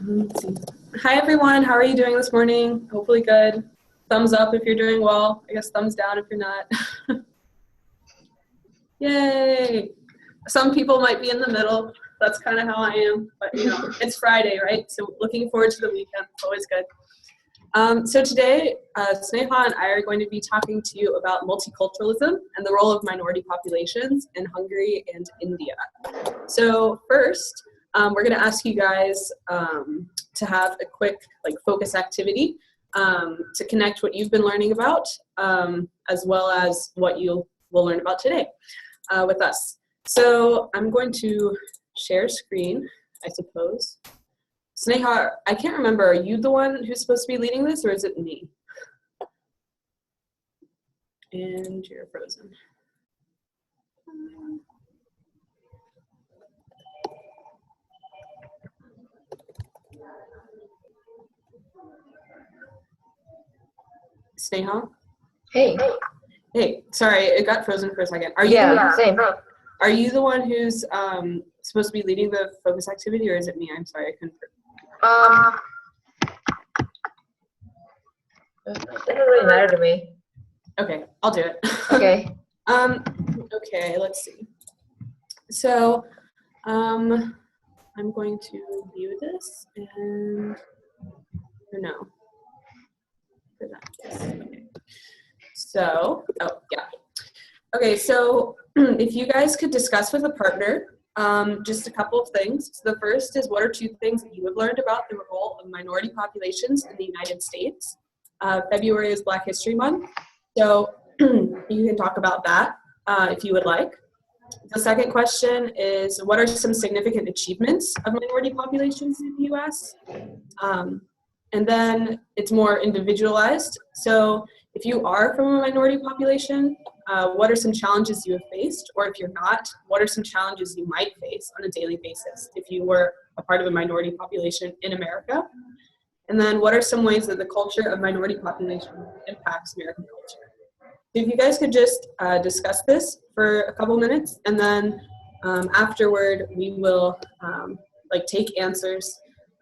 Let's see. Hi everyone, how are you doing this morning? Hopefully good. Thumbs up if you're doing well. I guess thumbs down if you're not. Yay! Some people might be in the middle. That's kind of how I am, but it's Friday, right? So looking forward to the weekend. It's always good. So today, Sneha and I are going to be talking to you about multiculturalism and the role of minority populations in Hungary and India. So first, we're going to ask you guys to have a quick focus activity to connect what you've been learning about as well as what you will learn about today with us. So I'm going to share screen, I suppose. Sneha, I can't remember, are you the one who's supposed to be leading this or is it me? And you're frozen. Sneha? Hey. Hey, sorry, it got frozen for a second. Are you Same. Are you the one who's supposed to be leading the focus activity, or is it me? I'm sorry, I couldn't. It doesn't really matter to me. Okay, I'll do it. Okay. Okay, let's see. So, I'm going to view this and, or no. Present this. Okay. So, oh yeah. Okay, so if you guys could discuss with a partner just a couple of things. So the first is, what are two things that you have learned about the role of minority populations in the United States? February is Black History Month, so you can talk about that if you would like. The second question is, what are some significant achievements of minority populations in the US? And then it's more individualized. So if you are from a minority population, what are some challenges you have faced? Or if you're not, what are some challenges you might face on a daily basis if you were a part of a minority population in America? And then what are some ways that the culture of minority population impacts American culture? If you guys could just discuss this for a couple minutes, and then afterward we will take answers.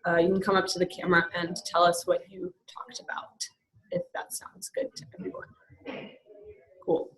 You can come up to the camera and tell us what you talked about, if that sounds good to everyone. Cool.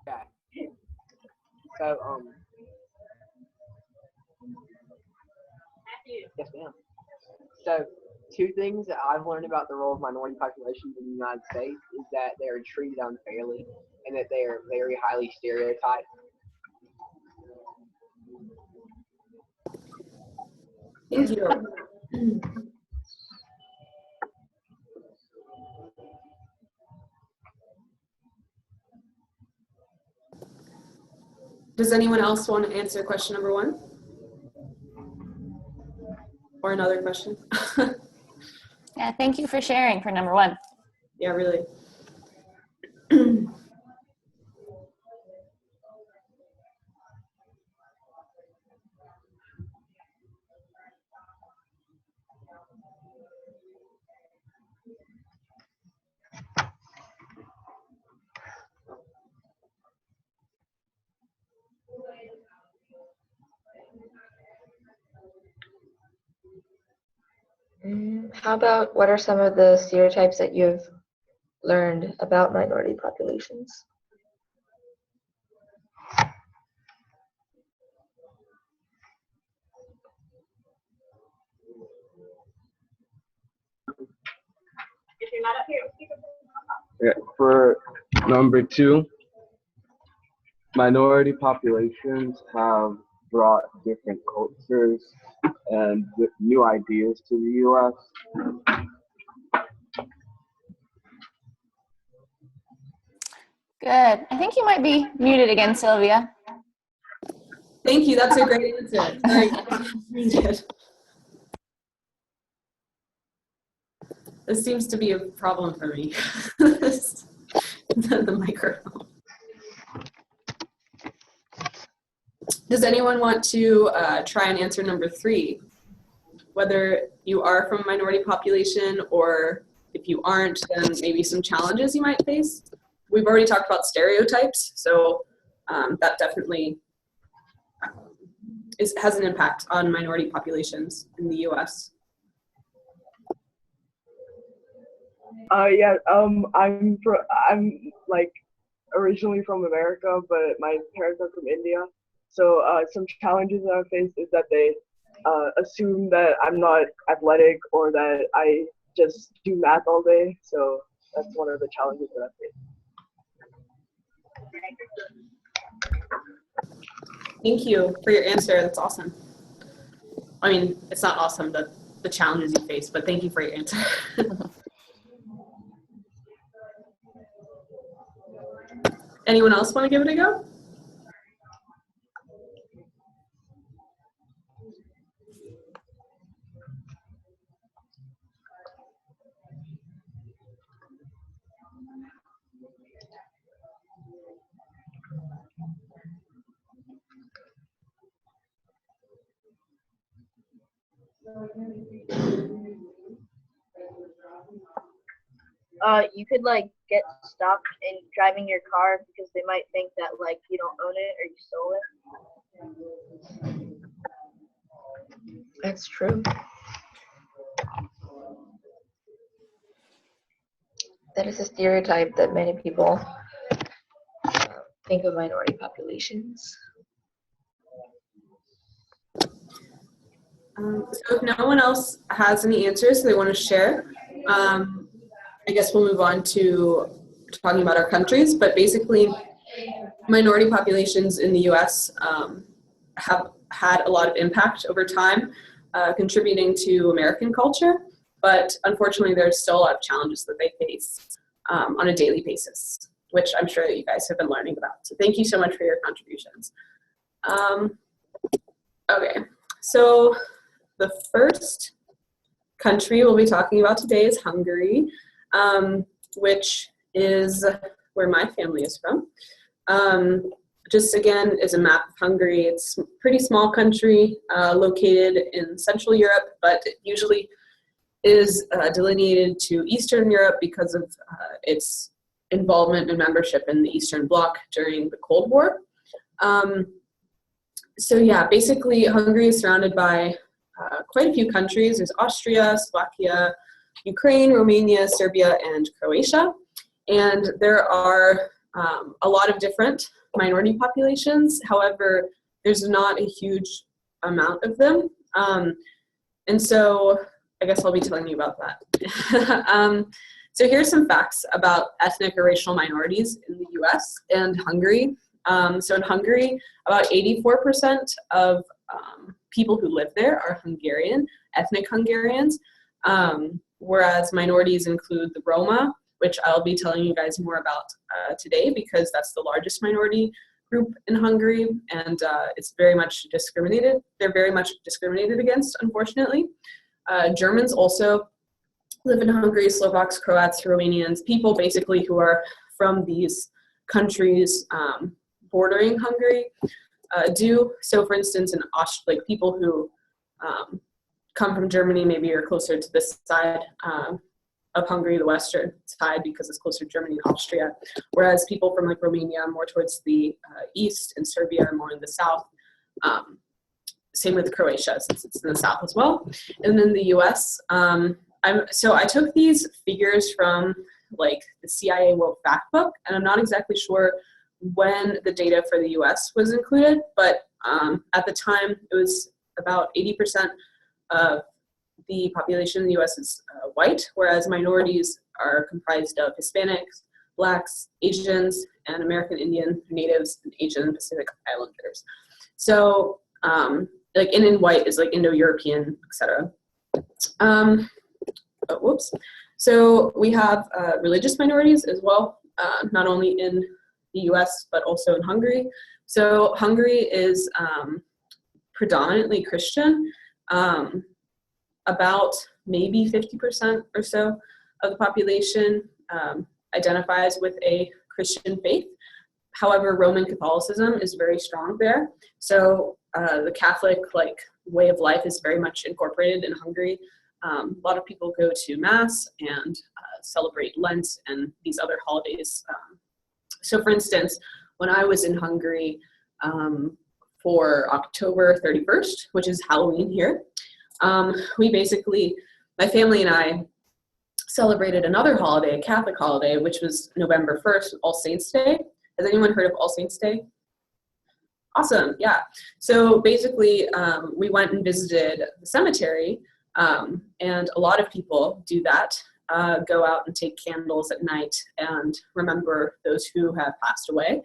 Okay. So, yes, ma'am. So, two things that I've learned about the role of minority populations in the United States is that they are treated unfairly and that they are very highly stereotyped. Thank you. Does anyone else want to answer question number one? Or another question? Yeah, thank you for sharing for number one. Yeah, really. How about what are some of the stereotypes that you've learned about minority populations? Yeah, for number 2, minority populations have brought different cultures and new ideas to the U.S. Good. I think you might be muted again, Sylvia. Thank you. That's a great answer. Sorry. Muted. This seems to be a problem for me. The microphone. Does anyone want to try and answer number 3? Whether you are from a minority population, or if you aren't, then maybe some challenges you might face. We've already talked about stereotypes, so that definitely has an impact on minority populations in the U.S. Yeah, I'm like originally from America, but my parents are from India. So some challenges that I faced is that they assume that I'm not athletic or that I just do math all day. So that's one of the challenges that I face. Thank you for your answer. That's awesome. I mean, it's not awesome, the challenges you face, but thank you for your answer. Anyone else want to give it a go? You could like get stopped in driving your car because they might think that like you don't own it or you stole it. That's true. That is a stereotype that many people think of minority populations. So if no one else has any answers they want to share, I guess we'll move on to talking about our countries. But basically, minority populations in the U.S. Have had a lot of impact over time, contributing to American culture. But unfortunately, there's still a lot of challenges that they face on a daily basis, which I'm sure that you guys have been learning about. So thank you so much for your contributions. Okay, so the first country we'll be talking about today is Hungary, which is where my family is from. Just again is a map of Hungary. It's a pretty small country located in Central Europe, but it usually is delineated to Eastern Europe because of its involvement and membership in the Eastern Bloc during the Cold War. So yeah, basically Hungary is surrounded by quite a few countries. There's Austria, Slovakia, Ukraine, Romania, Serbia, and Croatia. And there are a lot of different minority populations. However, there's not a huge amount of them. And so I guess I'll be telling you about that. So here's some facts about ethnic or racial minorities in the US and Hungary. So in Hungary, about 84% of people who live there are Hungarian, ethnic Hungarians, whereas minorities include the Roma, which I'll be telling you guys more about today because that's the largest minority group in Hungary, and it's very much discriminated. They're very much discriminated against, unfortunately. Germans also live in Hungary, Slovaks, Croats, Romanians, people basically who are from these countries bordering Hungary do. So for instance, in like people who come from Germany maybe are closer to this side of Hungary, the western side, because it's closer to Germany and Austria, whereas people from like Romania are more towards the east, and Serbia are more in the south. Same with Croatia, since it's in the south as well. And then the US, So I took these figures from like the CIA World Factbook, and I'm not exactly sure when the data for the US was included, but at the time it was about 80% of the population in the US is white, whereas minorities are comprised of Hispanics, Blacks, Asians, and American Indian, Natives, and Asian Pacific Islanders. So like in white is like Indo-European, etc. So we have religious minorities as well, not only in the US, but also in Hungary. So Hungary is predominantly Christian. About maybe 50% or so of the population identifies with a Christian faith. However, Roman Catholicism is very strong there. So the Catholic way of life is very much incorporated in Hungary. A lot of people go to Mass and celebrate Lent and these other holidays. So for instance, when I was in Hungary for October 31st, which is Halloween here, we basically, my family and I celebrated another holiday, a Catholic holiday, which was November 1st, All Saints Day. Has anyone heard of All Saints Day? Awesome, yeah. So basically, we went and visited the cemetery, and a lot of people do that, go out and take candles at night and remember those who have passed away.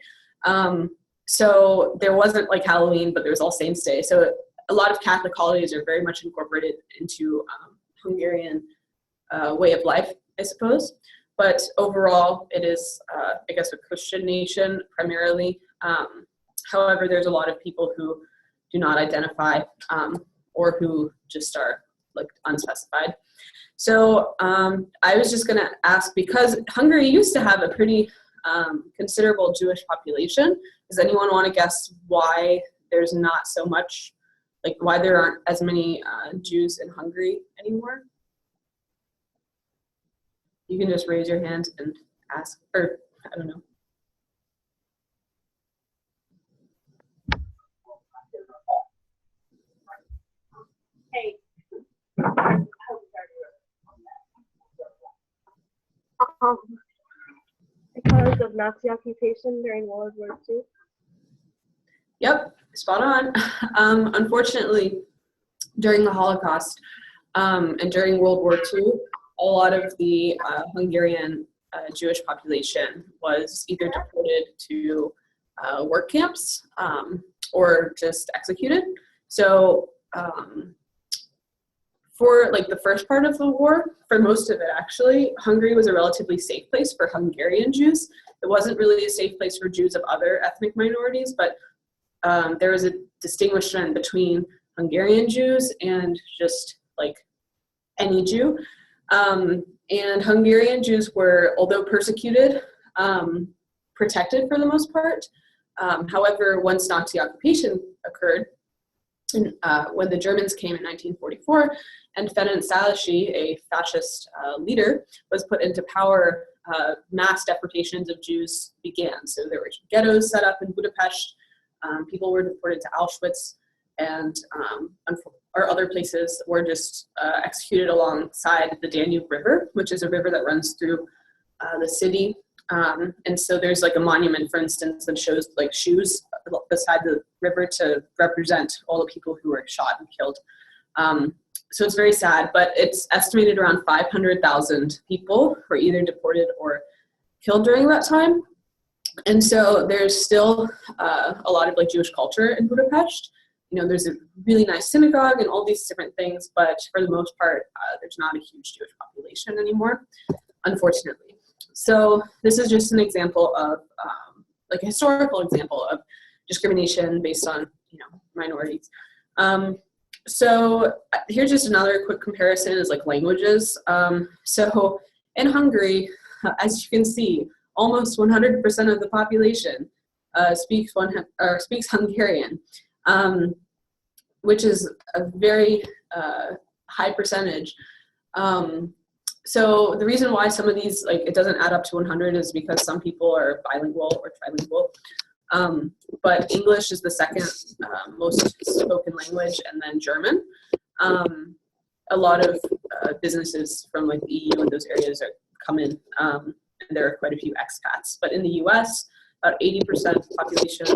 So there wasn't like Halloween, but there was All Saints Day. So a lot of Catholic holidays are very much incorporated into Hungarian way of life, I suppose. But overall, it is, I guess, a Christian nation primarily. However, there's a lot of people who do not identify or who just are like unspecified. So I was just going to ask, because Hungary used to have a pretty considerable Jewish population. Does anyone want to guess why there's not so much, like why there aren't as many Jews in Hungary anymore? You can just raise your hand and ask, or I don't know. Hey. Because of Nazi occupation during World War II. Yep, spot on. Unfortunately, during the Holocaust and during World War II, a lot of the Hungarian Jewish population was either deported to work camps or just executed. So for like the first part of the war, for most of it actually, Hungary was a relatively safe place for Hungarian Jews. It wasn't really a safe place for Jews of other ethnic minorities, but there was a distinction between Hungarian Jews and just like any Jew. And Hungarian Jews were, although persecuted, protected for the most part. However, once Nazi occupation occurred, when the Germans came in 1944, and Ferenc Szálasi, a fascist leader, was put into power, mass deportations of Jews began. So there were ghettos set up in Budapest. People were deported to Auschwitz, and or other places were just executed alongside the Danube River, which is a river that runs through the city. And so there's like a monument, for instance, that shows like shoes beside the river to represent all the people who were shot and killed. So it's very sad, but it's estimated around 500,000 people were either deported or killed during that time. And so there's still a lot of like Jewish culture in Budapest. You know, there's a really nice synagogue and all these different things, but for the most part, there's not a huge Jewish population anymore, unfortunately. So this is just an example of, like a historical example of discrimination based on, you know, minorities. So here's just another quick comparison is like languages. So in Hungary, as you can see, almost 100% of the population speaks Hungarian, which is a very high percentage. So the reason why some of these, like, it doesn't add up to 100 is because some people are bilingual or trilingual. But English is the second most spoken language, and then German. A lot of businesses from like the EU and those areas come in, and there are quite a few expats. But in the US, about 80% of the population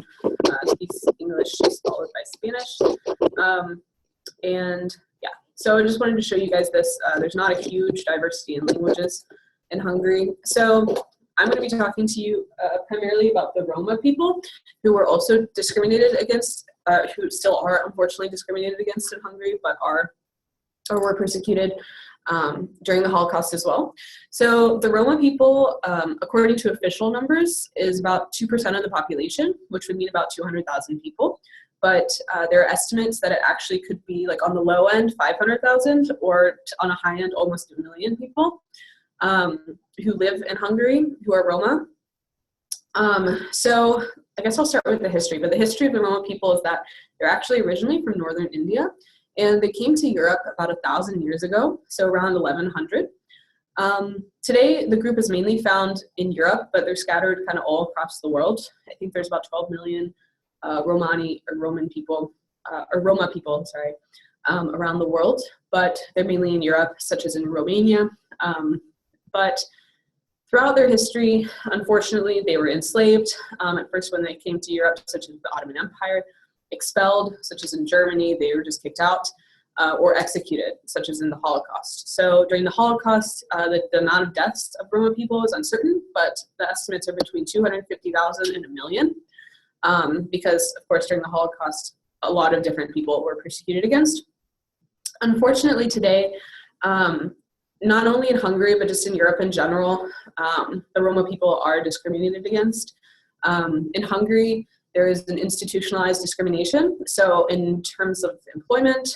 speaks English, followed by Spanish. And yeah, so I just wanted to show you guys this. There's not a huge diversity in languages in Hungary. So I'm going to be talking to you primarily about the Roma people who were also discriminated against, who still are unfortunately discriminated against in Hungary, but were persecuted during the Holocaust as well. So the Roma people, according to official numbers, is about 2% of the population, which would mean about 200,000 people. But there are estimates that it actually could be like on the low end, 500,000, or on a high end, almost 1 million people who live in Hungary who are Roma. So I guess I'll start with the history, but the history of the Roma people is that they're actually originally from northern India, and they came to Europe about 1,000 years ago, so around 1100. Today, the group is mainly found in Europe, but they're scattered kind of all across the world. I think there's about 12 million Romani or Roman people, or Roma people, sorry, around the world, but they're mainly in Europe, such as in Romania. But throughout their history, unfortunately, they were enslaved. At first, when they came to Europe, such as the Ottoman Empire, expelled, such as in Germany, they were just kicked out, or executed, such as in the Holocaust. So during the Holocaust, the amount of deaths of Roma people is uncertain, but the estimates are between 250,000 and 1 million, because, of course, during the Holocaust, a lot of different people were persecuted against. Unfortunately, today, not only in Hungary, but just in Europe in general, the Roma people are discriminated against. In Hungary, there is an institutionalized discrimination. So in terms of employment,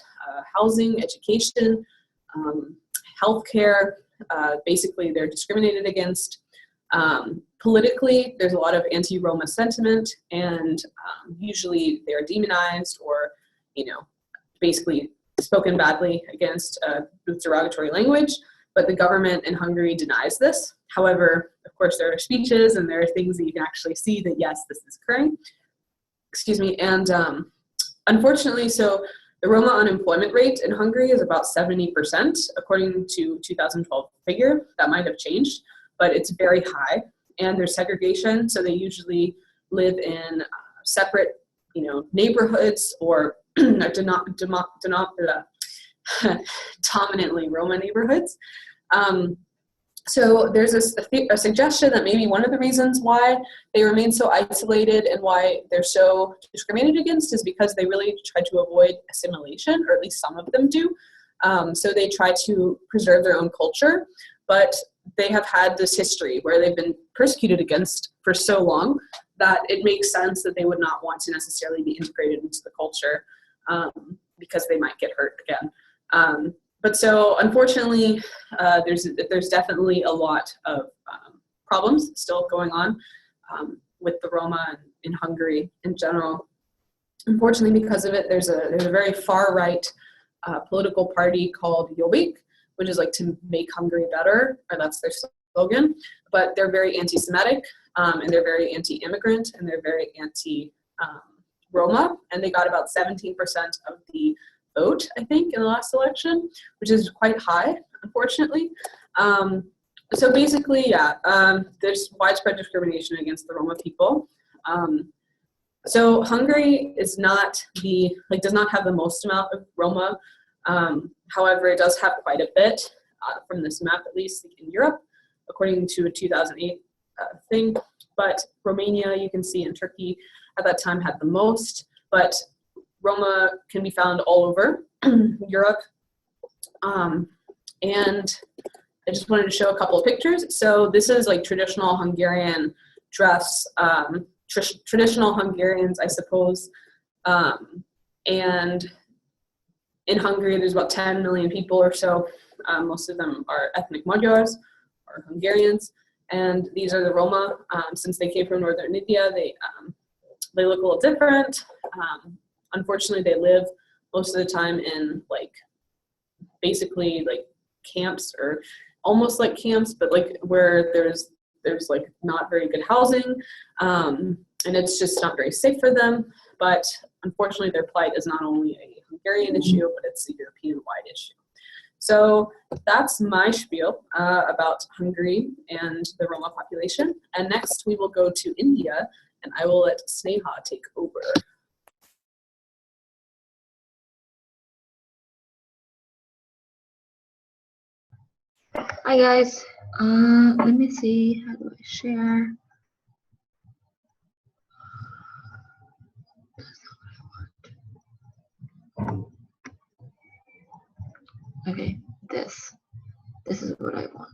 housing, education, healthcare, basically they're discriminated against. Politically, there's a lot of anti-Roma sentiment, and usually they're demonized or, basically spoken badly against with derogatory language. But the government in Hungary denies this. However, of course, there are speeches and there are things that you can actually see that, yes, this is occurring. Excuse me. And unfortunately, so the Roma unemployment rate in Hungary is about 70%, according to 2012 figure. That might have changed, but it's very high. And there's segregation, so they usually live in separate, neighborhoods or dominantly Roma neighborhoods. So there's a suggestion that maybe one of the reasons why they remain so isolated and why they're so discriminated against is because they really try to avoid assimilation, or at least some of them do. So they try to preserve their own culture, but they have had this history where they've been persecuted against for so long that it makes sense that they would not want to necessarily be integrated into the culture, because they might get hurt again. But so unfortunately, there's definitely a lot of problems still going on with the Roma in Hungary in general. Unfortunately, because of it, there's a very far right political party called Jobbik, which is like to make Hungary better, or that's their slogan. But they're very anti-Semitic, and they're very anti-immigrant, and they're very anti-Roma, and they got about 17% of the vote, I think, in the last election, which is quite high, unfortunately. So basically, yeah, there's widespread discrimination against the Roma people. So Hungary is does not have the most amount of Roma. However, it does have quite a bit, from this map at least, in Europe, according to a 2008 thing. But Romania, you can see, in Turkey at that time had the most, but Roma can be found all over Europe. And I just wanted to show a couple of pictures. So this is like traditional Hungarian dress, traditional Hungarians, I suppose. And in Hungary, there's about 10 million people or so. Most of them are ethnic Magyars or Hungarians. And these are the Roma. Since they came from northern India, they look a little different. Unfortunately, they live most of the time in basically camps, or almost like camps, but where there's not very good housing, and it's just not very safe for them. But unfortunately, their plight is not only a Hungarian issue, but it's a European-wide issue. So that's my spiel about Hungary and the Roma population. And next we will go to India, and I will let Sneha take over. Hi guys. Let me see. How do I share? Okay, this is what I want.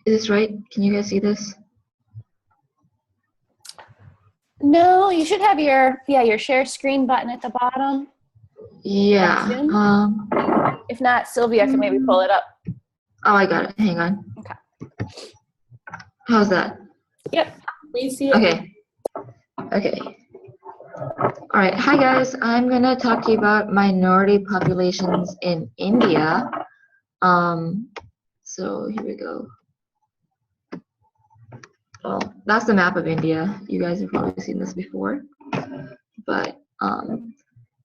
Is this right? Can you guys see this? No, you should have your share screen button at the bottom. Yeah. If not, Sylvia can maybe pull it up. Oh, I got it. Hang on. Okay. How's that? Yep. We see it. Okay. Okay. All right. Hi guys. I'm gonna talk to you about minority populations in India. So here we go. Well, that's the map of India. You guys have probably seen this before. But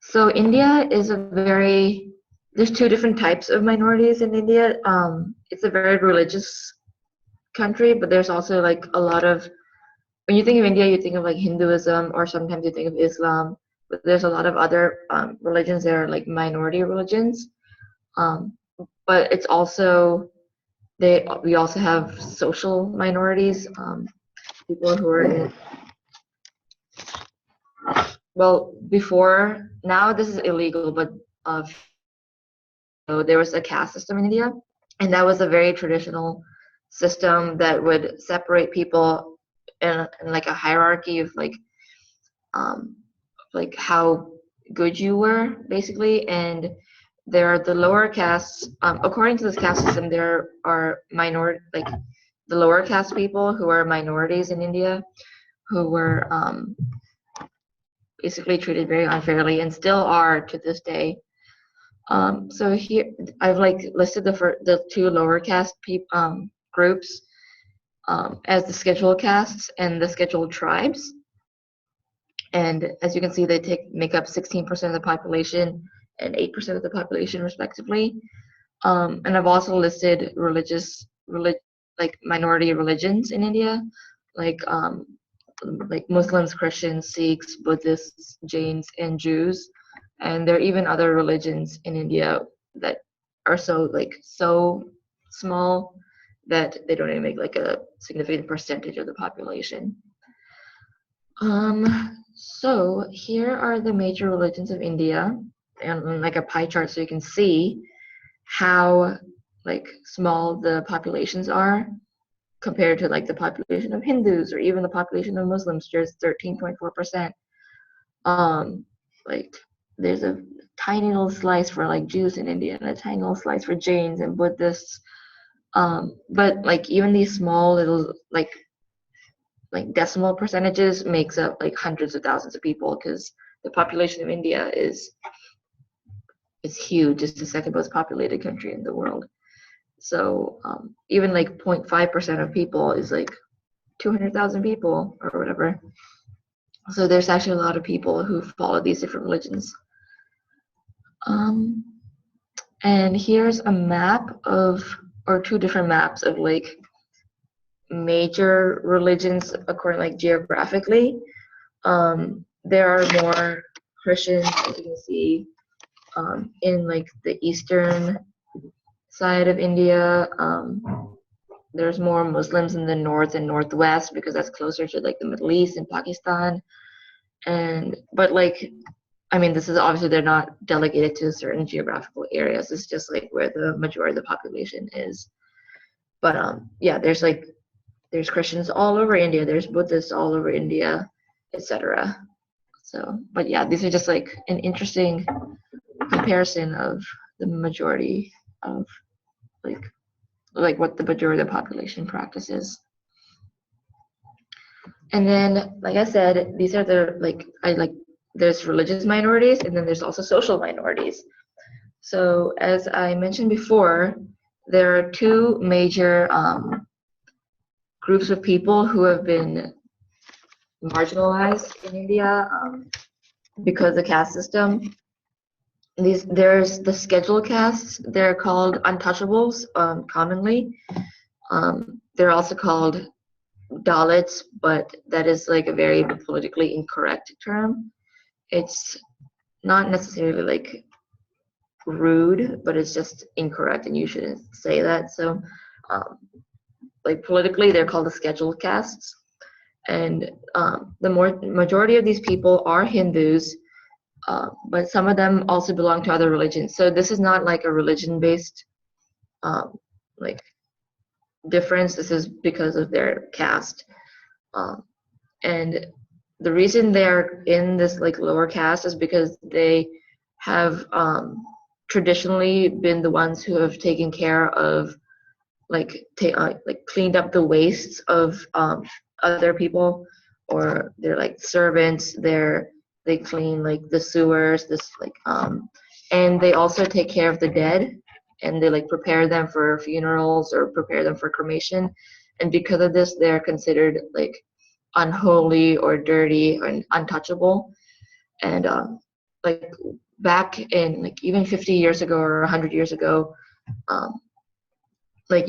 so India is there's two different types of minorities in India. It's a very religious country, but there's also like a lot of, when you think of India, you think of like Hinduism, or sometimes you think of Islam, but there's a lot of other religions that are like minority religions. But it's also, we also have social minorities, people who are well, before, now this is illegal, but so there was a caste system in India, and that was a very traditional system that would separate people in like a hierarchy of like how good you were, basically. And there are the lower castes. According to this caste system, there are like the lower caste people who are minorities in India, who were basically treated very unfairly, and still are to this day. So here I've like listed the two lower caste groups as the scheduled castes and the scheduled tribes. And as you can see, they make up 16% of the population and 8% of the population respectively. And I've also listed like minority religions in India, like Muslims, Christians, Sikhs, Buddhists, Jains, and Jews. And there are even other religions in India that are so small that they don't even make like a significant percentage of the population. So here are the major religions of India, and like a pie chart, so you can see how like small the populations are compared to like the population of Hindus, or even the population of Muslims, just 13.4%. Like there's a tiny little slice for like Jews in India, and a tiny little slice for Jains and Buddhists. But like even these small little like decimal percentages makes up like hundreds of thousands of people, because the population of India is huge. It's the second most populated country in the world. So even like 0.5% of people is like 200,000 people or whatever. So there's actually a lot of people who follow these different religions. And here's a map or two different maps of like major religions according like geographically. There are more Christians, as you can see, in like the eastern side of India. There's more Muslims in the north and northwest, because that's closer to like the Middle East and Pakistan. But like, I mean, this is obviously, they're not delegated to certain geographical areas. It's just like where the majority of the population is. But yeah, there's Christians all over India. There's Buddhists all over India, etc. So, but yeah, these are just like an interesting comparison of the majority of like what the majority of the population practices. And then, like I said, these are there's religious minorities, and then there's also social minorities. So as I mentioned before, there are two major groups of people who have been marginalized in India because of the caste system. There's the scheduled castes. They're called untouchables commonly. They're also called Dalits, but that is like a very politically incorrect term. It's not necessarily like rude, but it's just incorrect, and you shouldn't say that. So, like politically, they're called the scheduled castes, and the majority of these people are Hindus, but some of them also belong to other religions. So this is not like a religion-based like difference. This is because of their caste, and the reason they're in this like lower caste is because they have traditionally been the ones who have taken care of like cleaned up the wastes of other people, or they're like servants. They clean like the sewers, and they also take care of the dead, and they like prepare them for funerals or prepare them for cremation. And because of this, they're considered like unholy or dirty or untouchable. And like back in like even 50 years ago or 100 years ago, like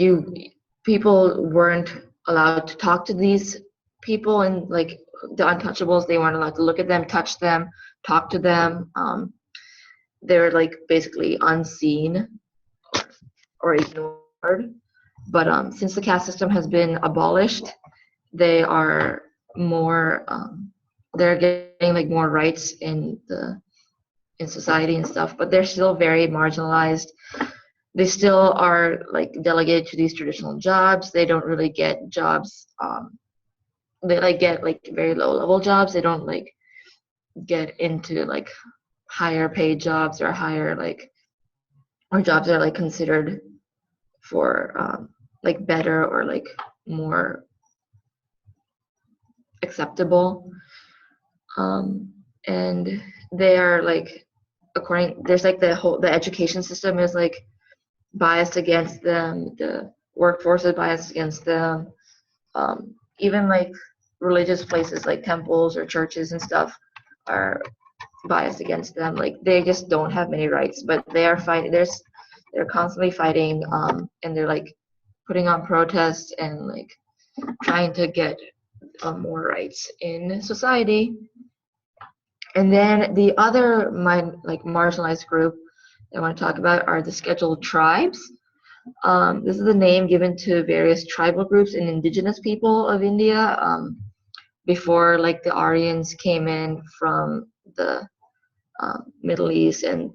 people weren't allowed to talk to these people, and like the untouchables, they weren't allowed to look at them, touch them, talk to them. They were like basically unseen or ignored. But since the caste system has been abolished, they are more they're getting like more rights in society and stuff, but they're still very marginalized. They still are like delegated to these traditional jobs. They don't really get jobs. They like get like very low level jobs. They don't like get into like higher paid jobs or higher like, or jobs that are like considered for like better or like more acceptable. And they are like, there's like the education system is like biased against them, the workforce is biased against them. Even like religious places like temples or churches and stuff are biased against them. Like they just don't have many rights, but they are fighting. They're constantly fighting, and they're like putting on protests and like trying to get more rights in society. And then the other marginalized group I want to talk about are the scheduled tribes. This is the name given to various tribal groups and indigenous people of India before like the Aryans came in from the Middle East and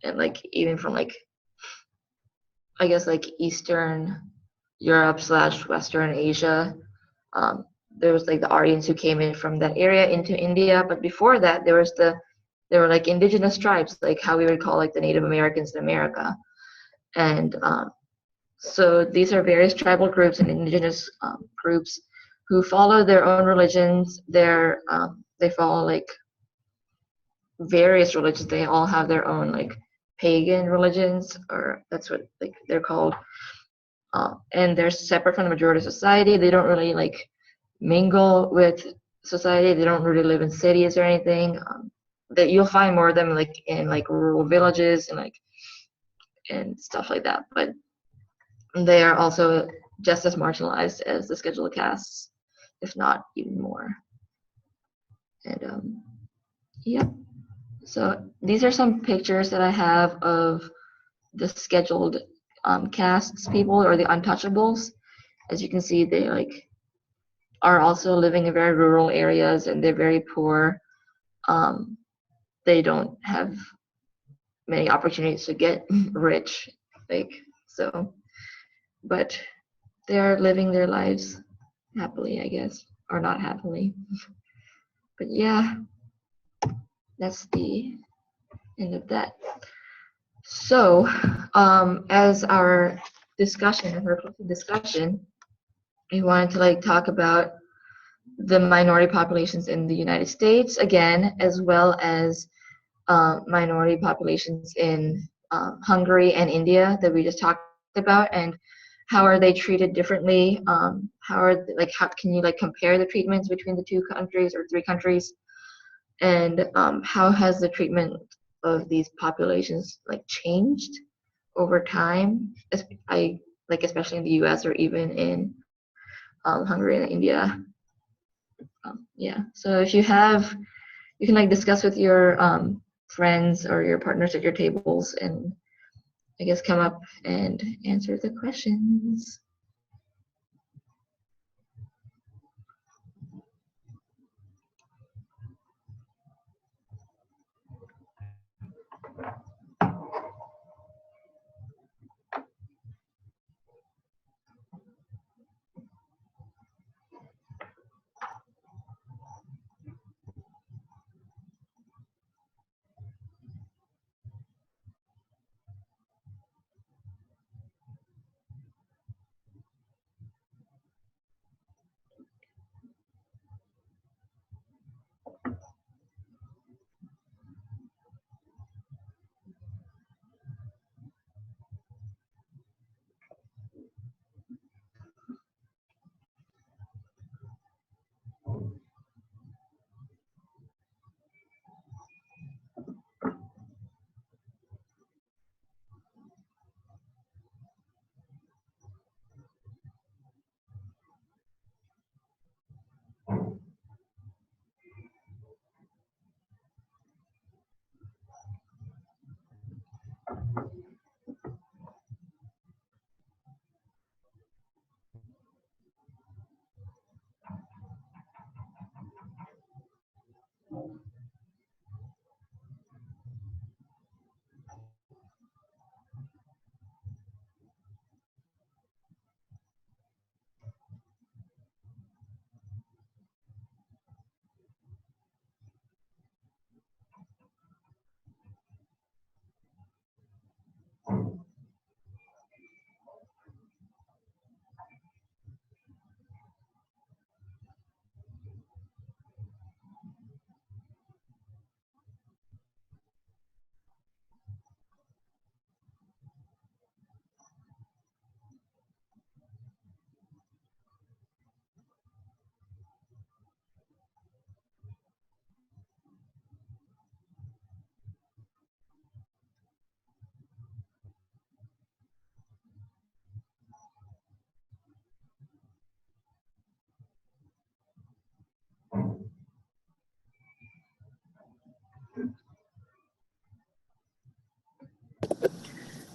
like even from like I guess like Eastern Europe / Western Asia. There was like the Aryans who came in from that area into India, but before that there were like indigenous tribes, like how we would call like the Native Americans in America. And so these are various tribal groups and indigenous groups who follow their own religions. They follow like various religions. They all have their own like pagan religions, or that's what like they're called. And they're separate from the majority of society. They don't really like mingle with society. They don't really live in cities or anything. That you'll find more of them like in like rural villages and stuff like that. But they are also just as marginalized as the scheduled castes, if not even more. And yep. So these are some pictures that I have of the scheduled castes people, or the untouchables. As you can see, they like are also living in very rural areas, and they're very poor. They don't have many opportunities to get rich, but they are living their lives happily, I guess, or not happily. But yeah, that's the end of that. So, as our discussion, we wanted to like talk about the minority populations in the United States again, as well as minority populations in Hungary and India that we just talked about, and how are they treated differently? How can you like compare the treatments between the 2 countries or 3 countries? And how has the treatment of these populations like changed over time? Especially in the U.S. or even in Hungary and India. Yeah. So if you can like discuss with your friends or your partners at your tables, and I guess come up and answer the questions.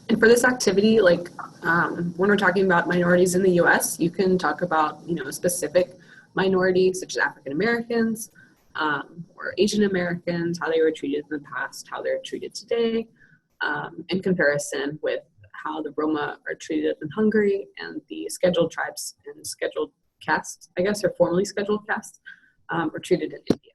And for this activity, like when we're talking about minorities in the U.S., you can talk about specific minorities such as African Americans or Asian Americans, how they were treated in the past, how they're treated today, in comparison with how the Roma are treated in Hungary and the scheduled tribes and scheduled castes, I guess, or formerly scheduled castes, are treated in India.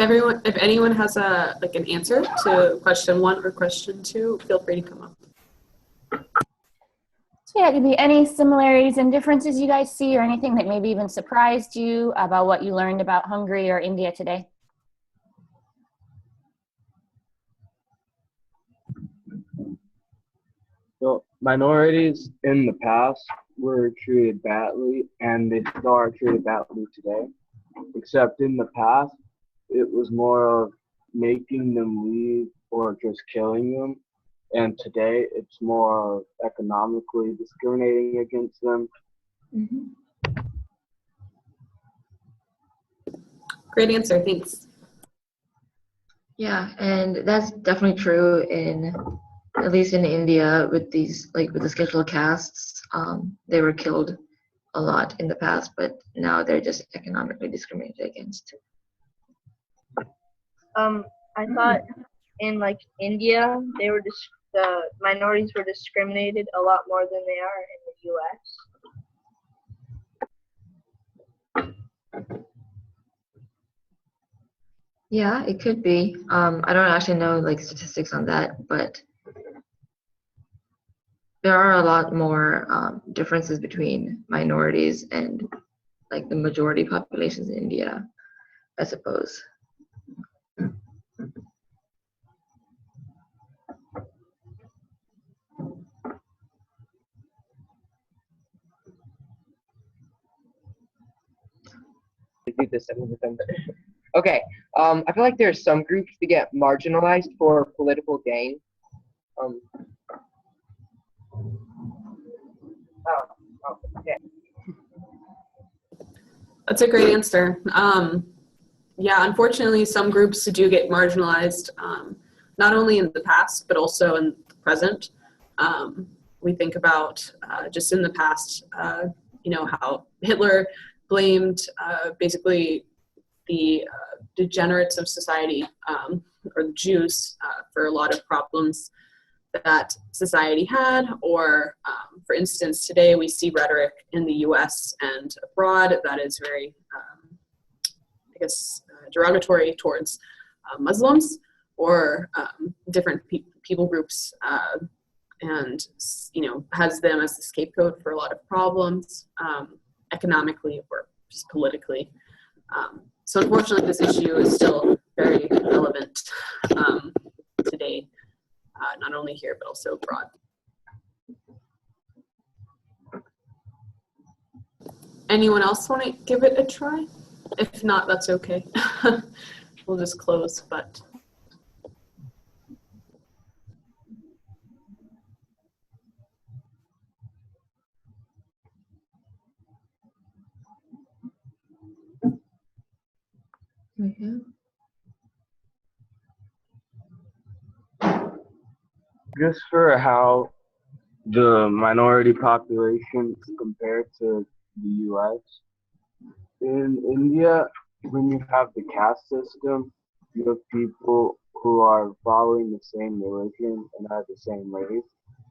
If anyone has an answer to question 1 or question 2, feel free to come up. So yeah, it could be any similarities and differences you guys see, or anything that maybe even surprised you about what you learned about Hungary or India today. So minorities in the past were treated badly, and they still are treated badly today. Except in the past, it was more of making them leave or just killing them. And today, it's more economically discriminating against them. Great answer, thanks. Yeah, and that's definitely true at least in India with these, like with the scheduled castes. They were killed a lot in the past, but now they're just economically discriminated against. I thought in like India, the minorities were discriminated a lot more than they are in the U.S. Yeah, it could be. I don't actually know like statistics on that, but there are a lot more differences between minorities and like the majority populations in India, I suppose. Do this with them. Okay. I feel like there are some groups that get marginalized for political gain. Okay. That's a great answer. Yeah, unfortunately, some groups do get marginalized, not only in the past, but also in the present. We think about just in the past, how Hitler blamed basically the degenerates of society, or the Jews, for a lot of problems that society had, or for instance, today we see rhetoric in the US and abroad that is very, derogatory towards Muslims or different people groups, and has them as the scapegoat for a lot of problems, economically or just politically. So unfortunately, this issue is still very relevant today, not only here, but also abroad. Anyone else want to give it a try? If not, that's okay. We'll just close, but. Just for how the minority population is compared to the U.S. In India, when you have the caste system, you have people who are following the same religion and are the same race,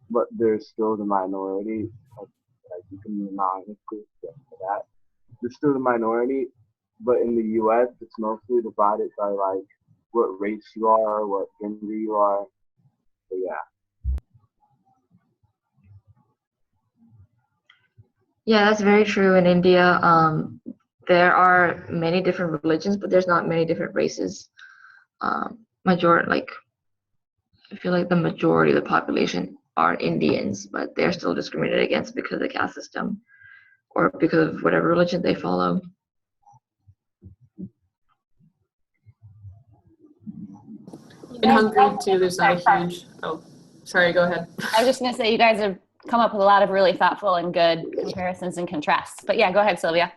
but they're still the minority. Like you can be non-inclusive for that. They're still the minority, but in the U.S., it's mostly divided by like what race you are, what gender you are. So yeah. Yeah, that's very true in India. There are many different religions, but there's not many different races. I feel like the majority of the population are Indians, but they're still discriminated against because of the caste system or because of whatever religion they follow. In Hungary too, there's not a huge, sorry, go ahead. I was just gonna say, you guys have come up with a lot of really thoughtful and good comparisons and contrasts, but yeah, go ahead, Sylvia.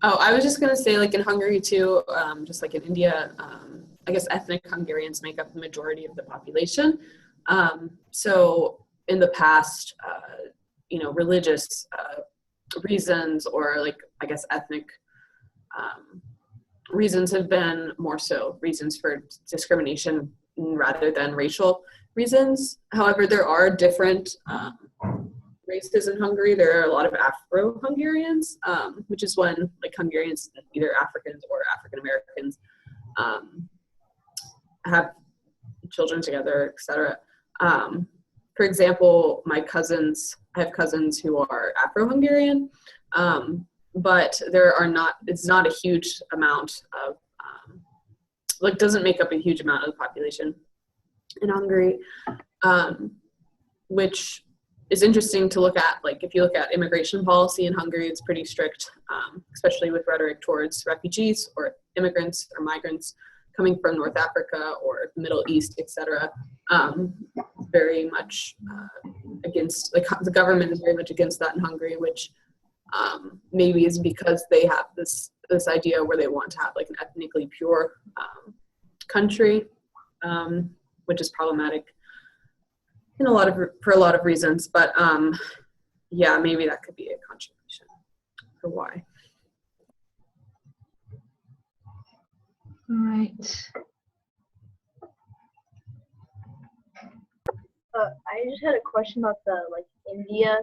Oh, I was just gonna say, like in Hungary too, just like in India, I guess ethnic Hungarians make up the majority of the population. So in the past, religious reasons or like, I guess, ethnic reasons have been more so reasons for discrimination rather than racial reasons. However, there are different races in Hungary. There are a lot of Afro-Hungarians, which is when like Hungarians, either Africans or African Americans, have children together, etc. For example, I have cousins who are Afro-Hungarian, but it's not a huge amount of, doesn't make up a huge amount of the population in Hungary, which is interesting to look at. Like, if you look at immigration policy in Hungary, it's pretty strict, especially with rhetoric towards refugees or immigrants or migrants coming from North Africa or the Middle East, etc. Very much against, the government is very much against that in Hungary, which maybe is because they have this idea where they want to have like an ethnically pure country, which is problematic for a lot of reasons. But yeah, maybe that could be a contribution for why. All right. I just had a question about the India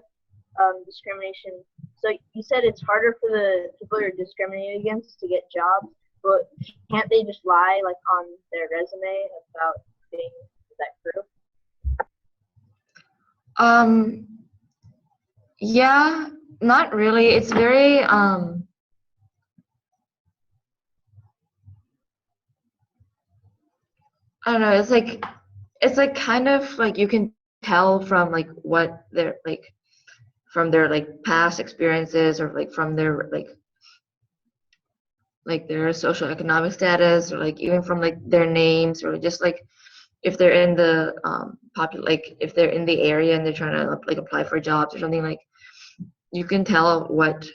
discrimination. So you said it's harder for the people you're discriminated against to get jobs, but can't they just lie on their resume about being that group? Yeah, not really. It's very I don't know, it's kind of you can tell from what they're from their past experiences, or from their their socioeconomic status, or even from their names, or just if they're in the if they're in the area and they're trying to apply for jobs or something, you can tell what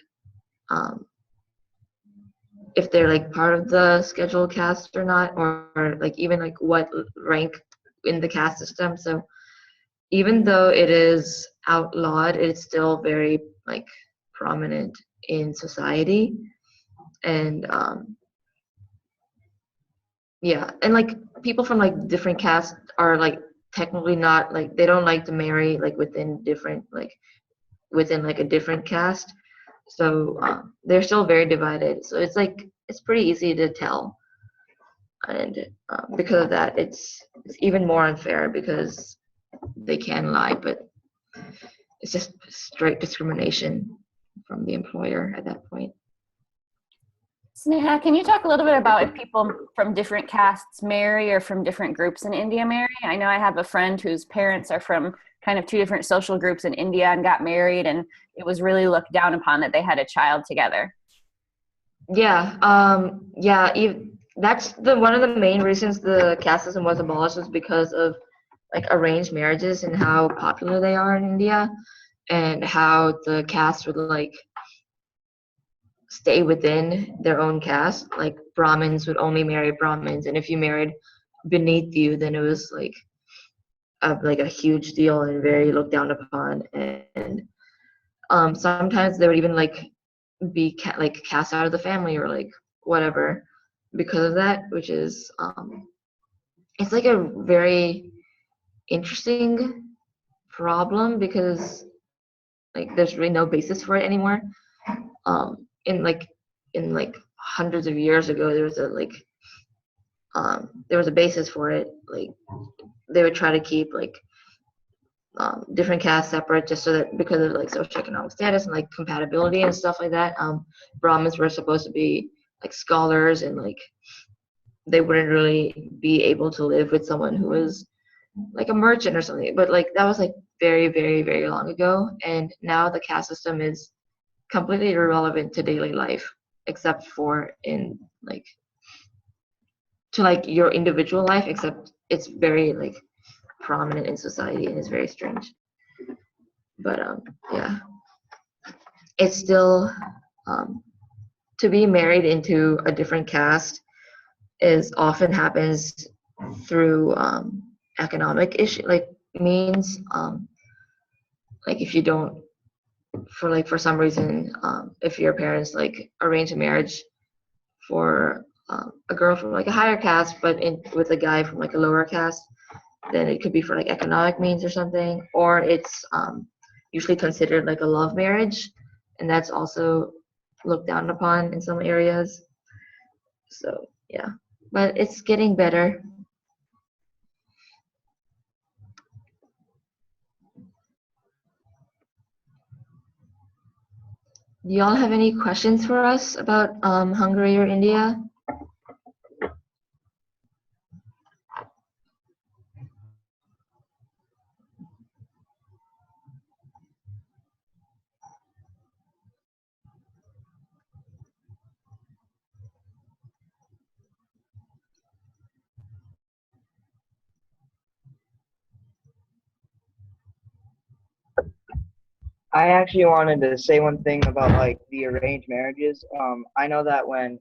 if they're part of the scheduled caste or not, or even what rank in the caste system. So even though it is outlawed, it's still very prominent in society. And yeah, and people from different castes are technically not they don't like to marry within different within a different caste. So they're still very divided. So it's pretty easy to tell, and because of that, it's even more unfair because they can lie, but it's just straight discrimination from the employer at that point. Sneha, can you talk a little bit about if people from different castes marry, or from different groups in India marry? I know I have a friend whose parents are from kind of two different social groups in India and got married, and it was really looked down upon that they had a child together. Yeah, that's one of the main reasons the caste system was abolished, was because of arranged marriages and how popular they are in India, and how the caste would stay within their own caste. Brahmins would only marry Brahmins, and if you married beneath you, then it was a huge deal and very looked down upon. And sometimes they would even be cast out of the family, or whatever, because of that, which is it's a very interesting problem, because there's really no basis for it anymore. In hundreds of years ago, there was a basis for it. They would try to keep different castes separate, just so that, because of socioeconomic status and compatibility and stuff like that. Brahmins were supposed to be scholars, and they wouldn't really be able to live with someone who was a merchant or something. But that was very, very, very long ago, and now the caste system is completely irrelevant to daily life, except for in to your individual life, except it's very prominent in society, and it's very strange. But yeah, it's still to be married into a different caste is often happens through economic issue means, if you don't, for some reason, if your parents arrange a marriage for a girl from a higher caste, but with a guy from a lower caste, then it could be for economic means or something, or it's usually considered a love marriage, and that's also looked down upon in some areas. So yeah. but it's getting better. Do y'all have any questions for us about Hungary or India? I actually wanted to say one thing about like the arranged marriages. I know that when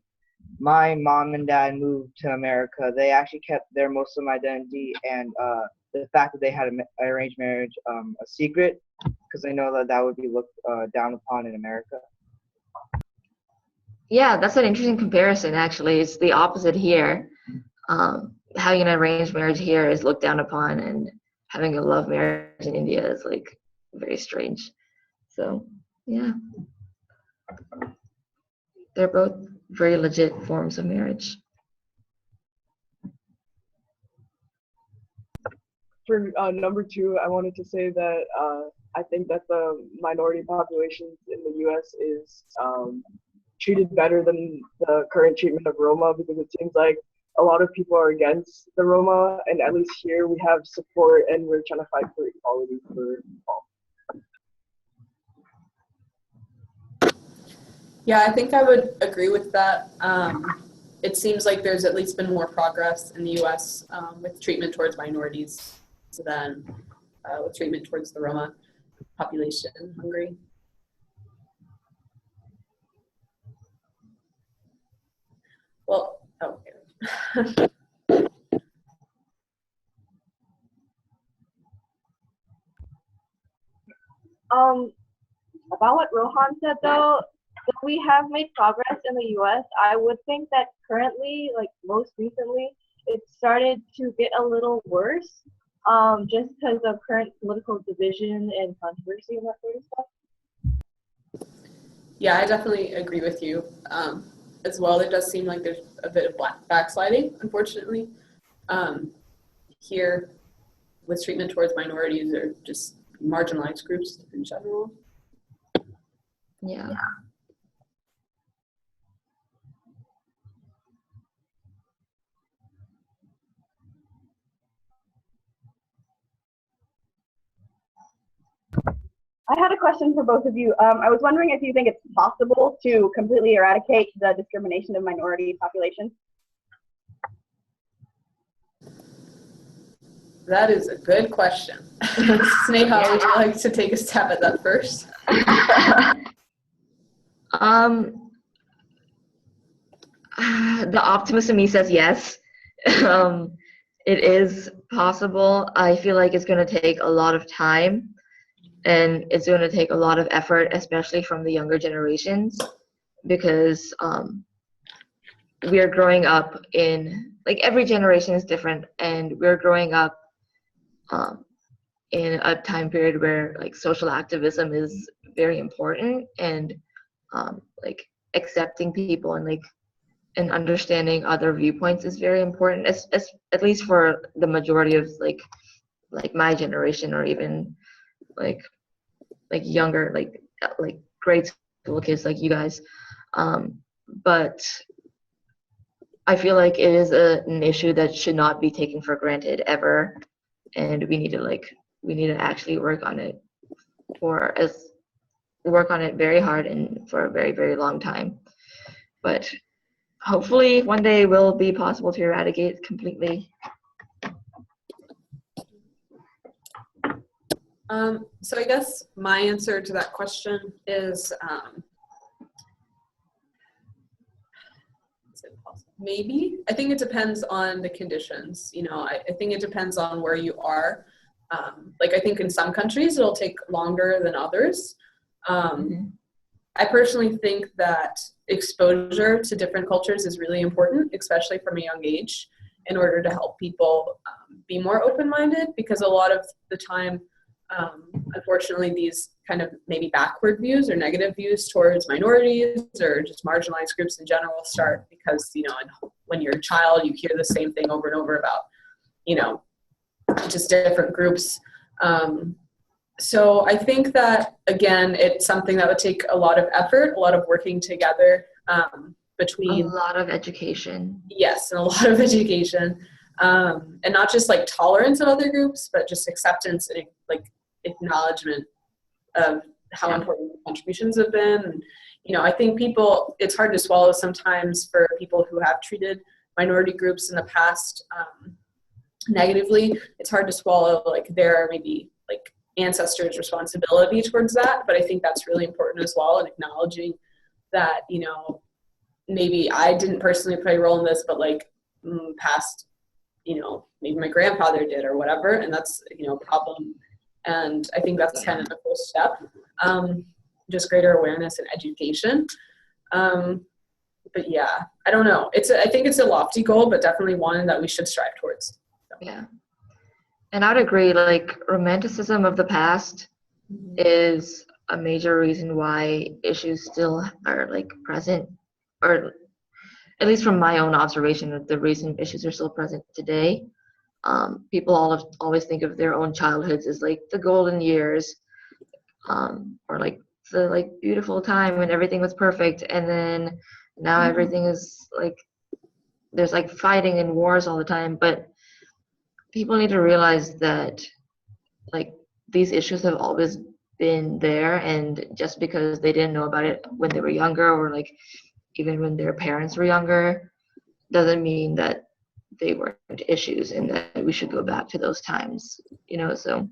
my mom and dad moved to America, they actually kept their Muslim identity and the fact that they had an arranged marriage a secret, because they know that that would be looked down upon in America. Yeah, that's an interesting comparison, actually. It's the opposite here. Having an arranged marriage here is looked down upon, and having a love marriage in India is like very strange. So, yeah. They're both very legit forms of marriage. For number two, I wanted to say that I think that the minority populations in the U.S. is treated better than the current treatment of Roma, because it seems like a lot of people are against the Roma, and at least here we have support and we're trying to fight for equality for all. Yeah, I think I would agree with that. It seems like there's at least been more progress in the U.S. With treatment towards minorities than with treatment towards the Roma population in Hungary. Well, okay. About what Rohan said though, we have made progress in the U.S. I would think that currently, like most recently, it started to get a little worse, just because of current political division and controversy and that sort of stuff. Yeah, I definitely agree with you. As well, it does seem like there's a bit of backsliding, unfortunately, here with treatment towards minorities or just marginalized groups in general. Yeah. I had a question for both of you. I was wondering if you think it's possible to completely eradicate the discrimination of minority populations. That is a good question. Sneha, would you like to take a stab at that first? The optimist in me says yes. It is possible. I feel like it's going to take a lot of time, and it's going to take a lot of effort, especially from the younger generations, because we are growing up in, like, every generation is different, and we're growing up in a time period where, like, social activism is very important, and like accepting people and like and understanding other viewpoints is very important, as at least for the majority of like my generation, or even like younger, like grade school kids like you guys. But I feel like it is an issue that should not be taken for granted ever, and we need to actually work on it very hard and for a very, very long time. But hopefully one day it will be possible to eradicate completely. So I guess my answer to that question is it possible? Maybe. I think it depends on the conditions. You know, I think it depends on where you are. Like, I think in some countries it'll take longer than others. I personally think that exposure to different cultures is really important, especially from a young age, in order to help people be more open-minded, because a lot of the time unfortunately, these kind of maybe backward views or negative views towards minorities or just marginalized groups in general start because, when you're a child, you hear the same thing over and over about, just different groups. So I think that, again, it's something that would take a lot of effort, a lot of working together between. A lot of education. Yes, and a lot of education. And not just like tolerance of other groups, but just acceptance and like acknowledgement of how important the contributions have been. And, I think it's hard to swallow sometimes for people who have treated minority groups in the past negatively. It's hard to swallow like their maybe like ancestors' responsibility towards that. But I think that's really important as well, and acknowledging that, maybe I didn't personally play a role in this, but like past, maybe my grandfather did or whatever, and that's, a problem. And I think that's kind of the first step, just greater awareness and education. But yeah, I don't know. I think it's a lofty goal, but definitely one that we should strive towards. So. Yeah. And I'd agree, like romanticism of the past is a major reason why issues still are like present, or at least from my own observation of the reason issues are still present today. People always think of their own childhoods as like the golden years, or like the like beautiful time when everything was perfect, and then now everything is like there's like fighting and wars all the time. But people need to realize that like these issues have always been there, and just because they didn't know about it when they were younger, or like even when their parents were younger, doesn't mean that they weren't issues and that we should go back to those times, so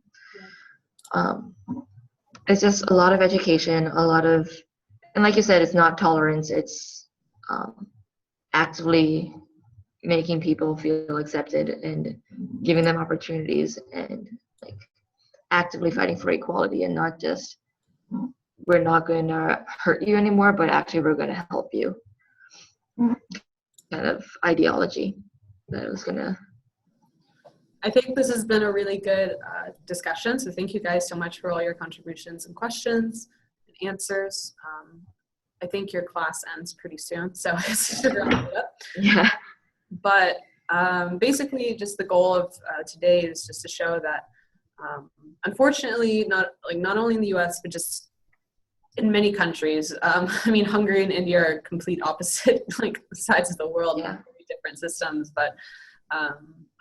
it's just a lot of education, and like you said, it's not tolerance, it's actively making people feel accepted and giving them opportunities, and like actively fighting for equality, and not just we're not going to hurt you anymore, but actually we're going to help you kind of ideology that was going to. I think this has been a really good discussion, so thank you guys so much for all your contributions and questions and answers. I think your class ends pretty soon, so I should wrap it up. Yeah. But basically, just the goal of today is just to show that, unfortunately, not only in the U.S. but just in many countries. Hungary and India are complete opposite like sides of the world, Yeah. Very different systems. But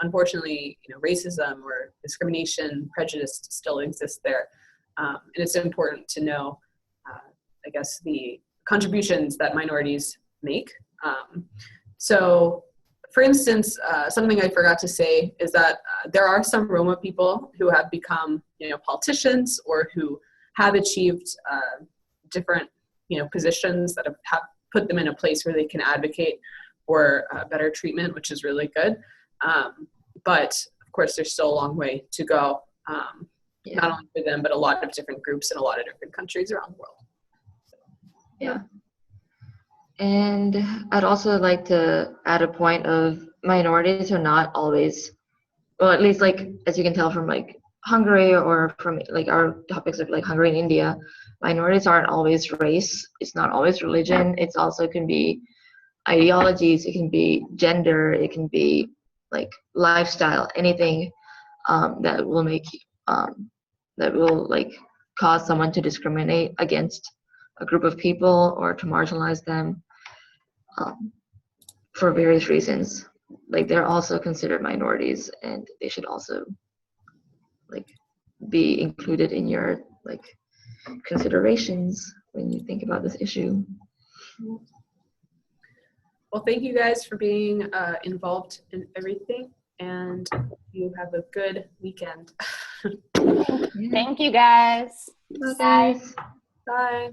unfortunately, racism or discrimination, prejudice still exists there, and it's important to know, I guess, the contributions that minorities make. So, for instance, something I forgot to say is that there are some Roma people who have become, politicians, or who have achieved different, positions that have put them in a place where they can advocate for better treatment, which is really good. But of course, there's still a long way to go, not only for them, but a lot of different groups in a lot of different countries around the world. Yeah. And I'd also like to add a point of minorities are not always, well, at least like, as you can tell from like Hungary, or from like our topics of like Hungary and India, minorities aren't always race. It's not always religion. It's also can be ideologies. It can be gender. It can be like lifestyle, anything that will make, that will like cause someone to discriminate against a group of people or to marginalize them for various reasons. Like they're also considered minorities, and they should also like be included in your like considerations when you think about this issue. Well, thank you guys for being involved in everything, and you have a good weekend. Thank you guys. Bye. Bye.